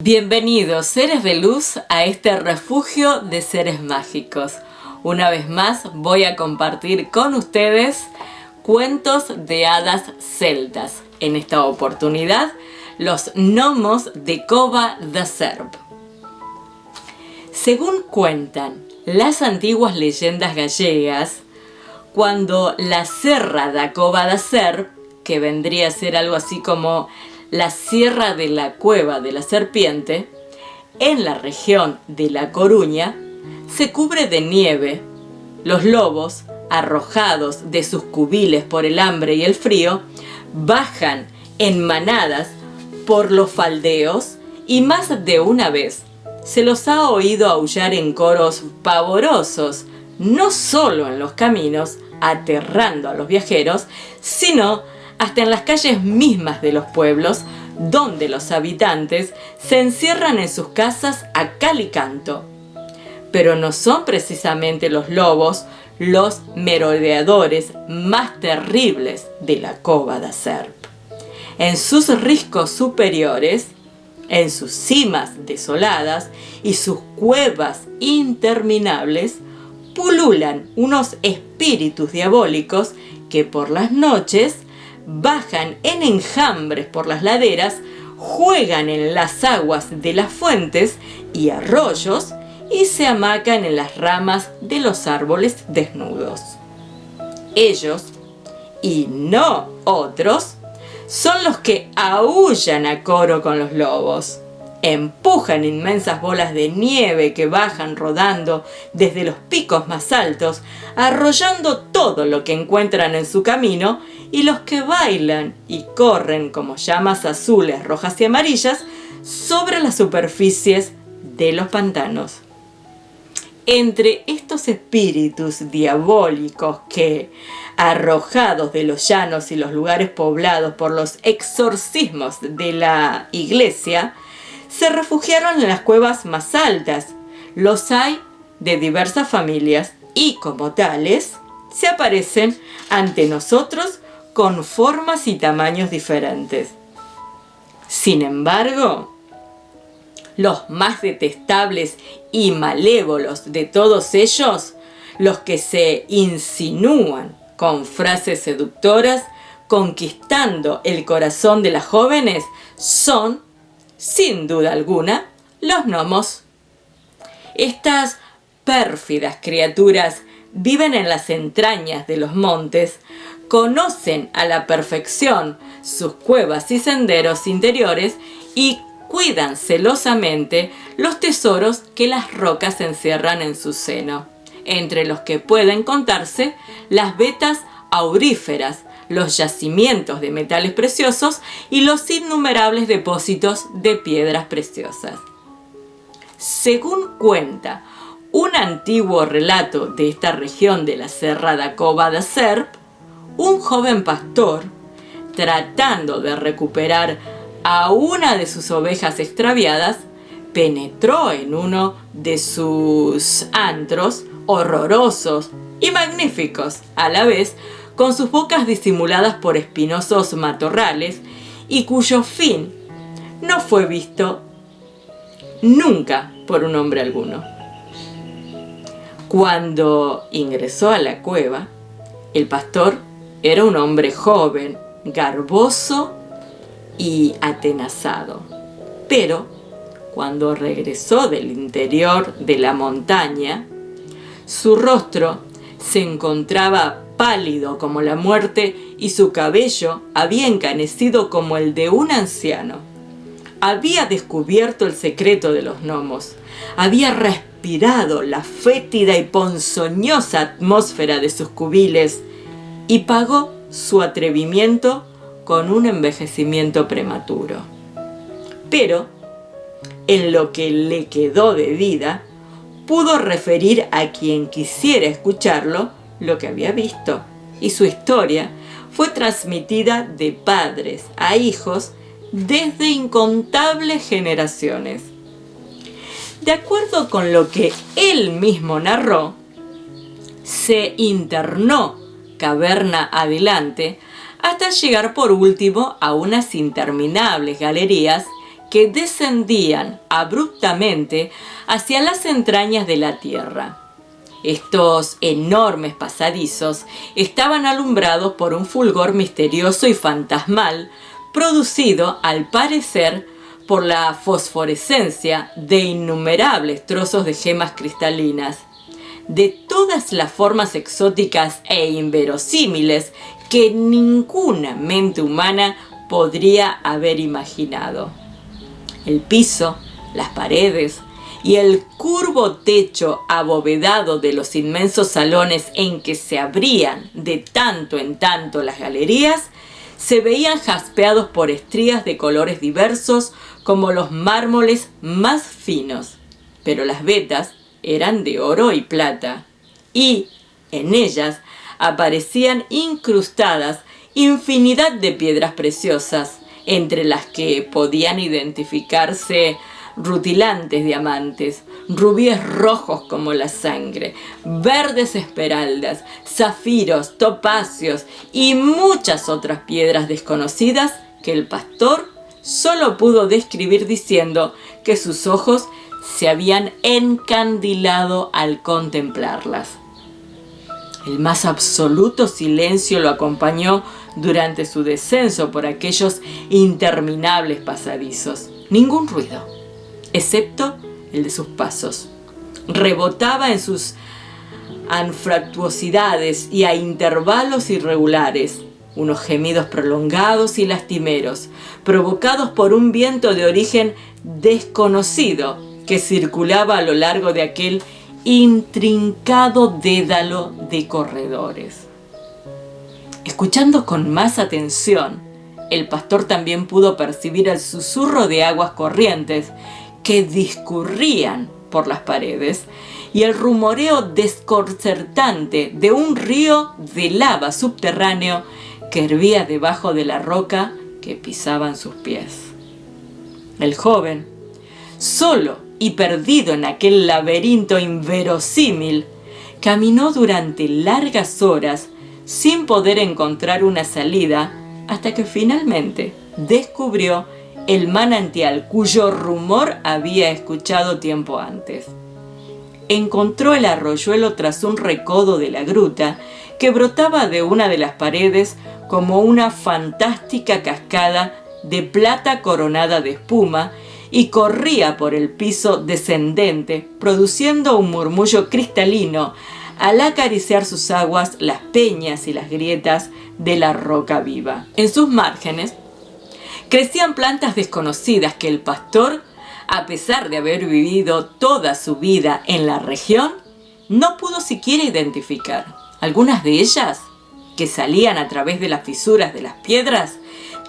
Bienvenidos, seres de luz, a este refugio de seres mágicos. Una vez más voy a compartir con ustedes cuentos de hadas celtas. En esta oportunidad, los gnomos de Cova da Serp. Según cuentan las antiguas leyendas gallegas, cuando la Serra da Cova da Serp, que vendría a ser algo así como la Sierra de la Cueva de la Serpiente, en la región de La Coruña, se cubre de nieve. Los lobos, arrojados de sus cubiles por el hambre y el frío, bajan en manadas por los faldeos y más de una vez se los ha oído aullar en coros pavorosos, no solo en los caminos, aterrando a los viajeros, sino hasta en las calles mismas de los pueblos, donde los habitantes se encierran en sus casas a cal y canto. Pero no son precisamente los lobos los merodeadores más terribles de la Cova da Serp. En sus riscos superiores, en sus cimas desoladas y sus cuevas interminables, pululan unos espíritus diabólicos que por las noches bajan en enjambres por las laderas, juegan en las aguas de las fuentes y arroyos y se hamacan en las ramas de los árboles desnudos. Ellos, y no otros, son los que aúllan a coro con los lobos. Empujan inmensas bolas de nieve que bajan rodando desde los picos más altos, arrollando todo lo que encuentran en su camino, y los que bailan y corren como llamas azules, rojas y amarillas sobre las superficies de los pantanos. Entre estos espíritus diabólicos que, arrojados de los llanos y los lugares poblados por los exorcismos de la iglesia, se refugiaron en las cuevas más altas. Los hay de diversas familias y, como tales, se aparecen ante nosotros con formas y tamaños diferentes. Sin embargo, los más detestables y malévolos de todos ellos, los que se insinúan con frases seductoras, conquistando el corazón de las jóvenes, son, sin duda alguna, los gnomos. Estas pérfidas criaturas viven en las entrañas de los montes, conocen a la perfección sus cuevas y senderos interiores y cuidan celosamente los tesoros que las rocas encierran en su seno, entre los que pueden contarse las vetas auríferas, los yacimientos de metales preciosos y los innumerables depósitos de piedras preciosas. Según cuenta un antiguo relato de esta región de la Serra da Cova da Serp, un joven pastor, tratando de recuperar a una de sus ovejas extraviadas, penetró en uno de sus antros horrorosos y magníficos a la vez, con sus bocas disimuladas por espinosos matorrales y cuyo fin no fue visto nunca por un hombre alguno. Cuando ingresó a la cueva, el pastor era un hombre joven, garboso y atenazado. Pero cuando regresó del interior de la montaña, su rostro se encontraba pálido como la muerte y su cabello había encanecido como el de un anciano. Había descubierto el secreto de los gnomos. Había respirado la fétida y ponzoñosa atmósfera de sus cubiles y pagó su atrevimiento con un envejecimiento prematuro. Pero, en lo que le quedó de vida, pudo referir a quien quisiera escucharlo lo que había visto, y su historia fue transmitida de padres a hijos desde incontables generaciones. De acuerdo con lo que él mismo narró, se internó caverna adelante hasta llegar por último a unas interminables galerías que descendían abruptamente hacia las entrañas de la tierra. Estos enormes pasadizos estaban alumbrados por un fulgor misterioso y fantasmal, producido, al parecer, por la fosforescencia de innumerables trozos de gemas cristalinas, de todas las formas exóticas e inverosímiles que ninguna mente humana podría haber imaginado. El piso, las paredes y el curvo techo abovedado de los inmensos salones en que se abrían de tanto en tanto las galerías se veían jaspeados por estrías de colores diversos como los mármoles más finos, pero las vetas eran de oro y plata, y en ellas aparecían incrustadas infinidad de piedras preciosas, entre las que podían identificarse rutilantes diamantes, rubíes rojos como la sangre, verdes esmeraldas, zafiros, topacios y muchas otras piedras desconocidas que el pastor solo pudo describir diciendo que sus ojos se habían encandilado al contemplarlas. El más absoluto silencio lo acompañó durante su descenso por aquellos interminables pasadizos. Ningún ruido, excepto el de sus pasos. Rebotaba en sus anfractuosidades y a intervalos irregulares, unos gemidos prolongados y lastimeros, provocados por un viento de origen desconocido que circulaba a lo largo de aquel intrincado dédalo de corredores. Escuchando con más atención, el pastor también pudo percibir el susurro de aguas corrientes que discurrían por las paredes y el rumoreo desconcertante de un río de lava subterráneo que hervía debajo de la roca que pisaban sus pies. El joven, solo y perdido en aquel laberinto inverosímil, caminó durante largas horas sin poder encontrar una salida hasta que finalmente descubrió el manantial cuyo rumor había escuchado tiempo antes. Encontró el arroyuelo tras un recodo de la gruta que brotaba de una de las paredes como una fantástica cascada de plata coronada de espuma y corría por el piso descendente, produciendo un murmullo cristalino al acariciar sus aguas las peñas y las grietas de la roca viva. En sus márgenes crecían plantas desconocidas que el pastor, a pesar de haber vivido toda su vida en la región, no pudo siquiera identificar. Algunas de ellas, que salían a través de las fisuras de las piedras,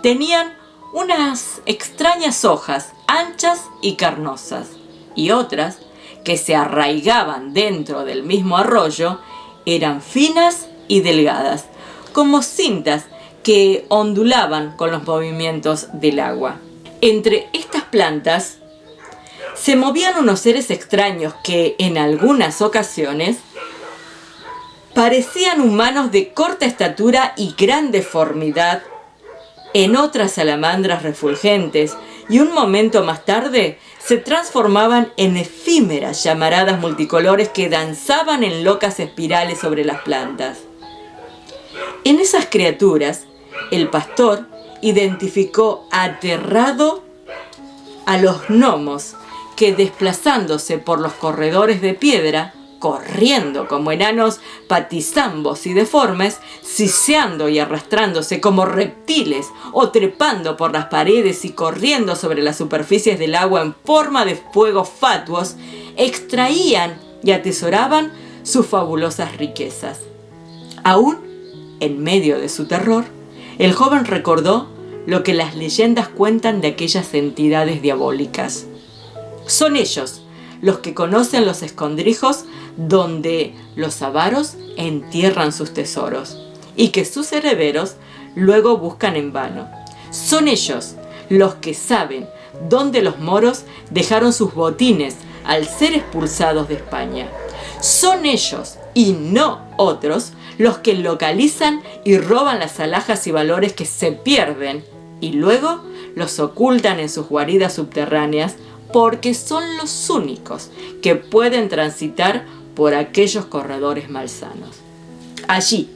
tenían unas extrañas hojas anchas y carnosas, y otras, que se arraigaban dentro del mismo arroyo, eran finas y delgadas, como cintas que ondulaban con los movimientos del agua. Entre estas plantas se movían unos seres extraños que, en algunas ocasiones, parecían humanos de corta estatura y gran deformidad, en otras salamandras refulgentes, y un momento más tarde se transformaban en efímeras llamaradas multicolores que danzaban en locas espirales sobre las plantas. En esas criaturas, el pastor identificó aterrado a los gnomos que, desplazándose por los corredores de piedra, corriendo como enanos patizambos y deformes, siseando y arrastrándose como reptiles o trepando por las paredes y corriendo sobre las superficies del agua en forma de fuegos fatuos, extraían y atesoraban sus fabulosas riquezas. Aún en medio de su terror, el joven recordó lo que las leyendas cuentan de aquellas entidades diabólicas. Son ellos los que conocen los escondrijos donde los avaros entierran sus tesoros y que sus herederos luego buscan en vano. Son ellos los que saben dónde los moros dejaron sus botines al ser expulsados de España. Son ellos, y no otros, los que localizan y roban las alhajas y valores que se pierden y luego los ocultan en sus guaridas subterráneas porque son los únicos que pueden transitar por aquellos corredores malsanos. Allí,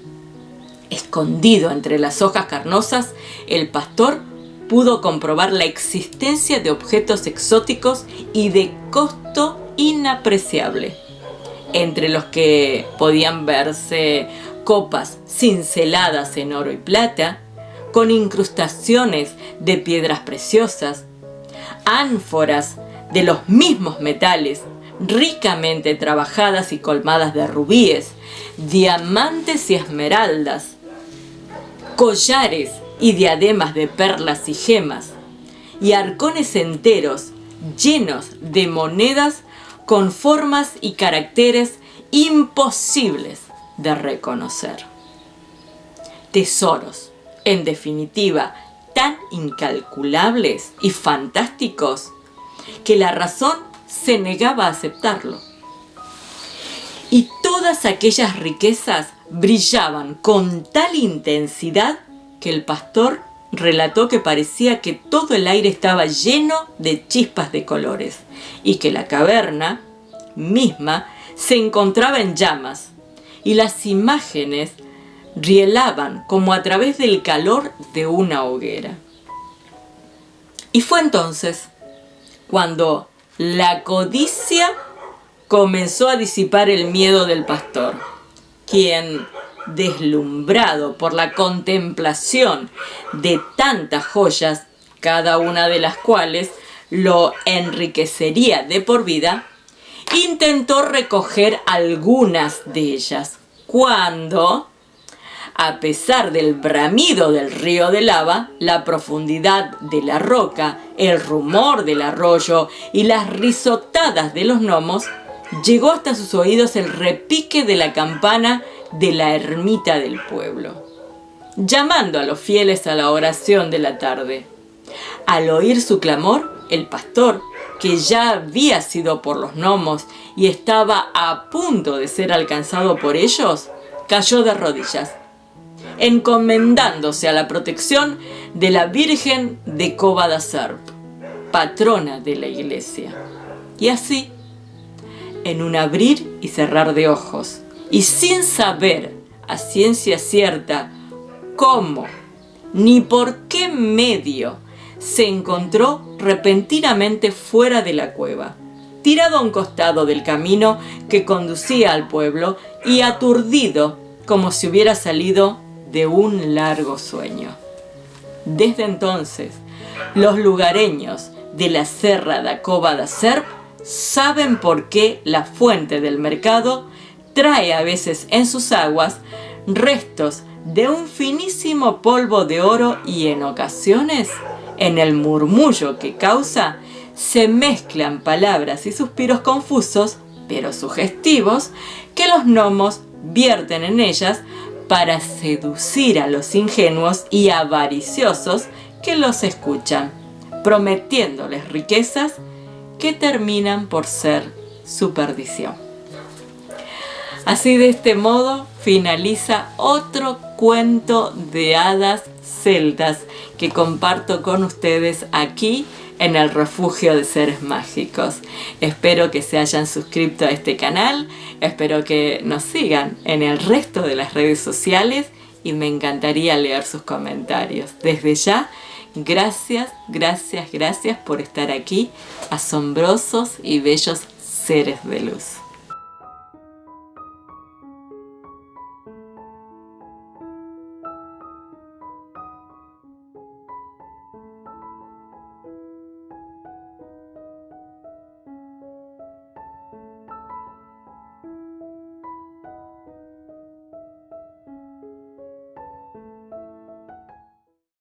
escondido entre las hojas carnosas, el pastor pudo comprobar la existencia de objetos exóticos y de costo inapreciable, entre los que podían verse copas cinceladas en oro y plata, con incrustaciones de piedras preciosas, ánforas de los mismos metales, ricamente trabajadas y colmadas de rubíes, diamantes y esmeraldas, collares y diademas de perlas y gemas, y arcones enteros llenos de monedas con formas y caracteres imposibles de reconocer. Tesoros, en definitiva, tan incalculables y fantásticos que la razón se negaba a aceptarlo. Y todas aquellas riquezas brillaban con tal intensidad que el pastor relató que parecía que todo el aire estaba lleno de chispas de colores y que la caverna misma se encontraba en llamas y las imágenes rielaban como a través del calor de una hoguera. Y fue entonces cuando la codicia comenzó a disipar el miedo del pastor, quien, deslumbrado por la contemplación de tantas joyas, cada una de las cuales lo enriquecería de por vida, intentó recoger algunas de ellas, cuando, a pesar del bramido del río de lava, la profundidad de la roca, el rumor del arroyo y las risotadas de los gnomos, llegó hasta sus oídos el repique de la campana de la ermita del pueblo, llamando a los fieles a la oración de la tarde. Al oír su clamor, el pastor, que ya había sido por los gnomos y estaba a punto de ser alcanzado por ellos, cayó de rodillas, encomendándose a la protección de la Virgen de Cova da Serp, patrona de la iglesia. Y así, en un abrir y cerrar de ojos, y sin saber a ciencia cierta cómo ni por qué medio, se encontró repentinamente fuera de la cueva, tirado a un costado del camino que conducía al pueblo y aturdido como si hubiera salido de un largo sueño. Desde entonces, los lugareños de la Serra da Cova da Serp saben por qué la fuente del mercado trae a veces en sus aguas restos de un finísimo polvo de oro y en ocasiones, en el murmullo que causa, se mezclan palabras y suspiros confusos, pero sugestivos, que los gnomos vierten en ellas para seducir a los ingenuos y avariciosos que los escuchan, prometiéndoles riquezas que terminan por ser su perdición. Así, de este modo, finaliza otro cuento de hadas celtas que comparto con ustedes aquí en el Refugio de Seres Mágicos. Espero que se hayan suscrito a este canal, espero que nos sigan en el resto de las redes sociales y me encantaría leer sus comentarios. Desde ya, gracias, gracias, gracias por estar aquí, asombrosos y bellos seres de luz.